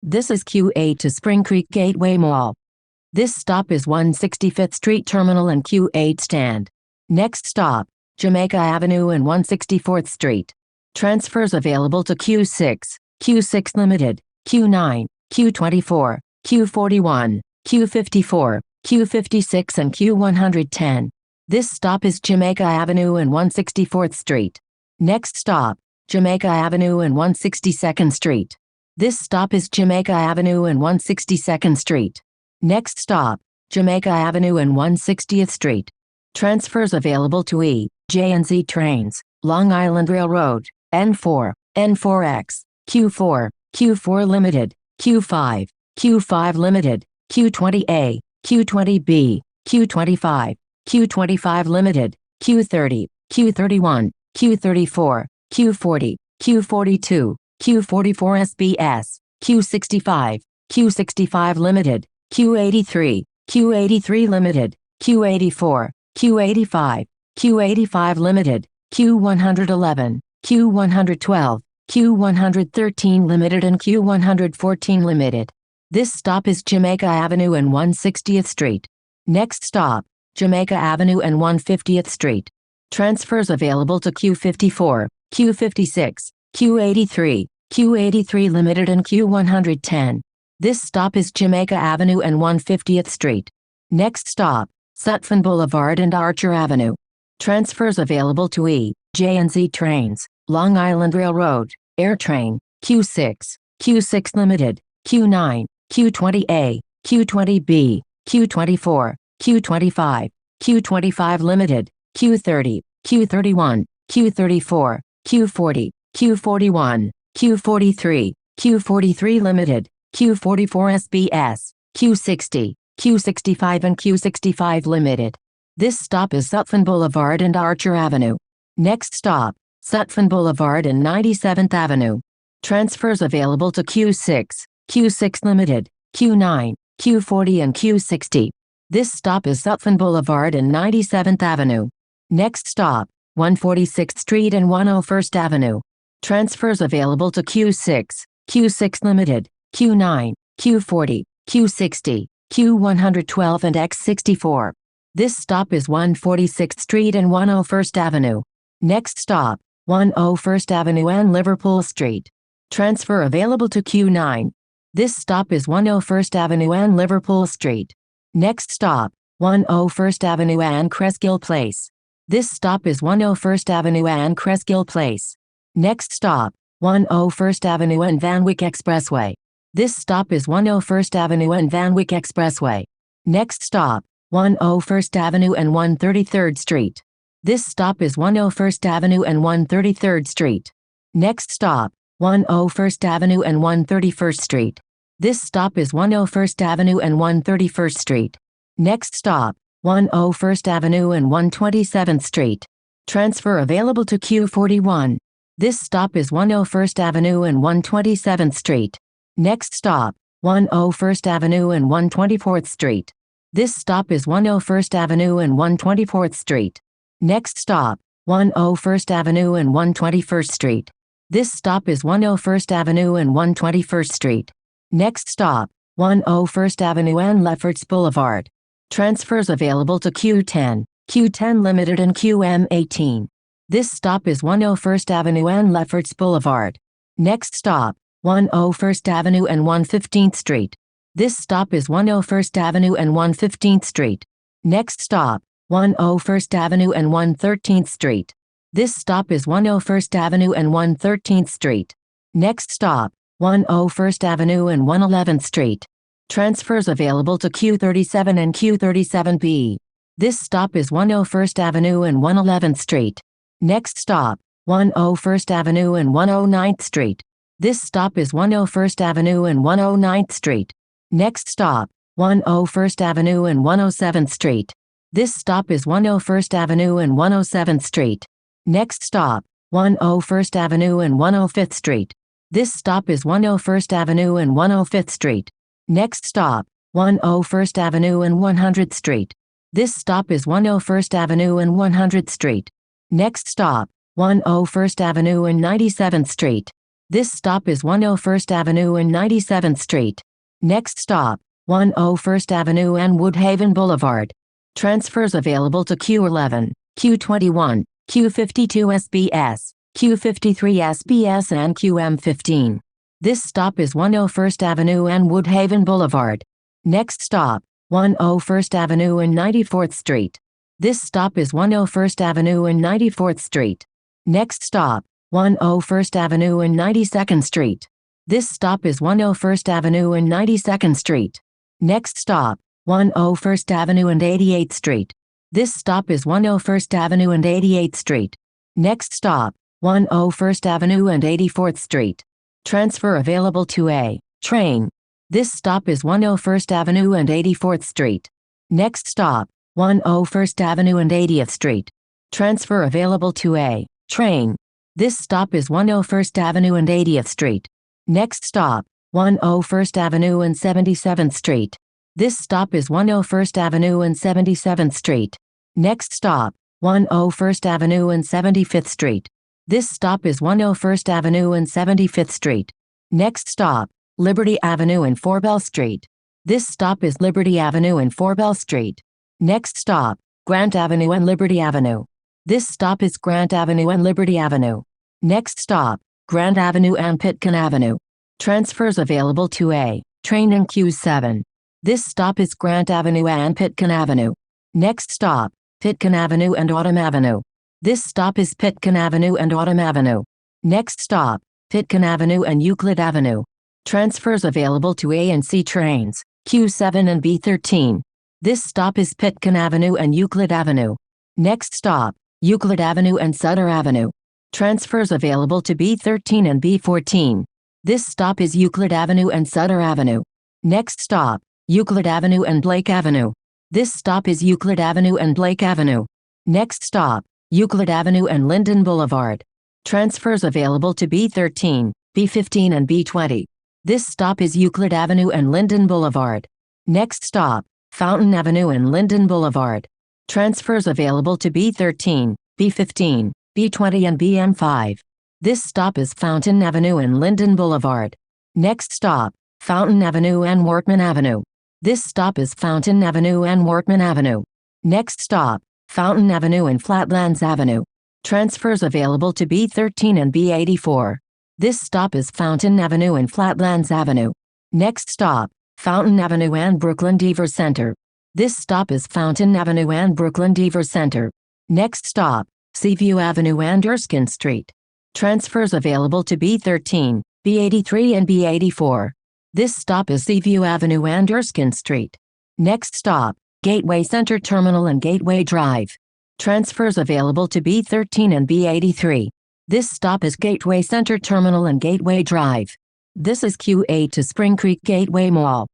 This is Q8 to Spring Creek Gateway Mall. This stop is 165th Street Terminal and Q8 stand. Next stop, Jamaica Avenue and 164th Street. Transfers available to Q6, Q6 Limited, Q9, Q24, Q41, Q54, Q56 and Q110. This stop is Jamaica Avenue and 164th Street. Next stop, Jamaica Avenue and 162nd Street. This stop is Jamaica Avenue and 162nd Street. Next stop, Jamaica Avenue and 160th Street. Transfers available to E, J and Z trains, Long Island Railroad, N4, N4X, Q4, Q4 Limited, Q5, Q5 Limited, Q20A, Q20B, Q25, Q25 Limited, Q30, Q31, Q34, Q40, Q42, Q44 SBS, Q65, Q65 Limited, Q83, Q83 Limited, Q84, Q85, Q85 Limited, Q111, Q112, Q113 Limited and Q114 Limited. This stop is Jamaica Avenue and 160th Street. Next stop, Jamaica Avenue and 150th Street. Transfers available to Q54, Q56, Q83, Q83 Limited and Q110. This stop is Jamaica Avenue and 150th Street. Next stop, Sutphin Boulevard and Archer Avenue. Transfers available to E, J and Z trains, Long Island Railroad, AirTrain, Q6, Q6 Limited, Q9, Q20A, Q20B, Q24, Q25, Q25 Limited, Q30, Q31, Q34, Q40, Q41, Q43, Q43 Limited, Q44 SBS, Q60, Q65 and Q65 Limited. This stop is Sutphin Boulevard and Archer Avenue. Next stop, Sutphin Boulevard and 97th Avenue. Transfers available to Q6, Q6 Limited, Q9, Q40 and Q60. This stop is Sutphin Boulevard and 97th Avenue. Next stop, 146th Street and 101st Avenue. Transfers available to Q6, Q6 Limited, Q9, Q40, Q60, Q112 and X64. This stop is 146th Street and 101st Avenue. Next stop, 101st Avenue and Liverpool Street. Transfer available to Q9. This stop is 101st Avenue and Liverpool Street. Next stop, 101st Avenue and Cresskill Place. This stop is 101st Avenue and Cresskill Place. Next stop, 101st Avenue and Van Wyck Expressway. This stop is 101st Avenue and Van Wyck Expressway. Next stop, 101st Avenue and 133rd Street. This stop is 101st Avenue and 133rd Street. Next stop, 101st Avenue and 131st Street. This stop is 101st Avenue and 131st Street. Next stop, 101st Avenue and 127th Street. Transfer available to Q41. This stop is 101st Avenue and 127th Street. Next stop, 101st Avenue and 124th Street. This stop is 101st Avenue and 124th Street. Next stop, 101st Avenue and 121st Street. This stop is 101st Avenue and 121st Street. Next stop, 101st Avenue and Lefferts Boulevard. Transfers available to Q10, Q10 Limited and QM18. This stop is 101st Avenue and Lefferts Boulevard. Next stop, 101st Avenue and 115th Street. This stop is 101st Avenue and 115th Street. Next stop, 101st Avenue and 113th Street. This stop is 101st Avenue and 113th Street. Next stop, 101st Avenue and 111th Street. Transfers available to Q37 and Q37B. This stop is 101st Avenue and 111th Street. Next stop, 101st Avenue and 109th Street. This stop is 101st Avenue and 109th Street. Next stop, 101st Avenue and 107th Street. This stop is 101st Avenue and 107th Street. Next stop, 101st Avenue and 105th Street. This stop is 101st Avenue and 105th Street. Next stop, 101st Avenue and 100th Street. This stop is 101st Avenue and 100th Street. Next stop, 101st Avenue and 97th Street. This stop is 101st Avenue and 97th Street. Next stop, 101st Avenue and Woodhaven Boulevard. Transfers available to Q11, Q21, Q52 SBS, Q53 SBS and QM15. This stop is 101st Avenue and Woodhaven Boulevard. Next stop, 101st Avenue and 94th Street. This stop is 101st Avenue and 94th Street. Next stop, 101st Avenue and 92nd Street. This stop is 101st Avenue and 92nd Street. Next stop, 101st Avenue and 88th Street. This stop is 101st Avenue and 88th Street. Next stop, 101st Avenue and 84th Street. Transfer available to A train. This stop is 101st Avenue and 84th Street. Next stop, 101st Avenue and 80th Street. Transfer available to A train. This stop is 101st Avenue and 80th Street. Next stop, 101st Avenue and 77th Street. This stop is 101st Avenue and 77th Street. Next stop, 101st Avenue and 75th Street. This stop is 101st Avenue and 75th Street. Next stop, Liberty Avenue and 4 Bell Street. This stop is Liberty Avenue and 4 Bell Street. Next stop, Grant Avenue and Liberty Avenue. This stop is Grant Avenue and Liberty Avenue. Next stop, Grant Avenue and Pitkin Avenue. Transfers available to A train in Q7. This stop is Grant Avenue and Pitkin Avenue. Next stop, Pitkin Avenue and Autumn Avenue. This stop is Pitkin Avenue and Autumn Avenue. Next stop, Pitkin Avenue and Euclid Avenue. Transfers available to A and C trains, Q7 and B13. This stop is Pitkin Avenue and Euclid Avenue. Next stop, Euclid Avenue and Sutter Avenue. Transfers available to B13 and B14. This stop is Euclid Avenue and Sutter Avenue. Next stop, Euclid Avenue and Blake Avenue. This stop is Euclid Avenue and Blake Avenue. Next stop, Euclid Avenue and Linden Boulevard. Transfers available to B13, B15 and B20. This stop is Euclid Avenue and Linden Boulevard. Next stop, Fountain Avenue and Linden Boulevard. Transfers available to B13, B15, B20 and BM5. This stop is Fountain Avenue and Linden Boulevard. Next stop, Fountain Avenue and Workman Avenue. This stop is Fountain Avenue and Workman Avenue. Next stop, Fountain Avenue and Flatlands Avenue. Transfers available to B13 and B84. This stop is Fountain Avenue and Flatlands Avenue. Next stop, Fountain Avenue and Brooklyn Deaver Center. This stop is Fountain Avenue and Brooklyn Deaver Center. Next stop, Seaview Avenue and Erskine Street. Transfers available to B13, B83 and B84. This stop is Seaview Avenue and Erskine Street. Next stop, Gateway Center Terminal and Gateway Drive. Transfers available to B13 and B83. This stop is Gateway Center Terminal and Gateway Drive. This is Q8 to Spring Creek Gateway Mall.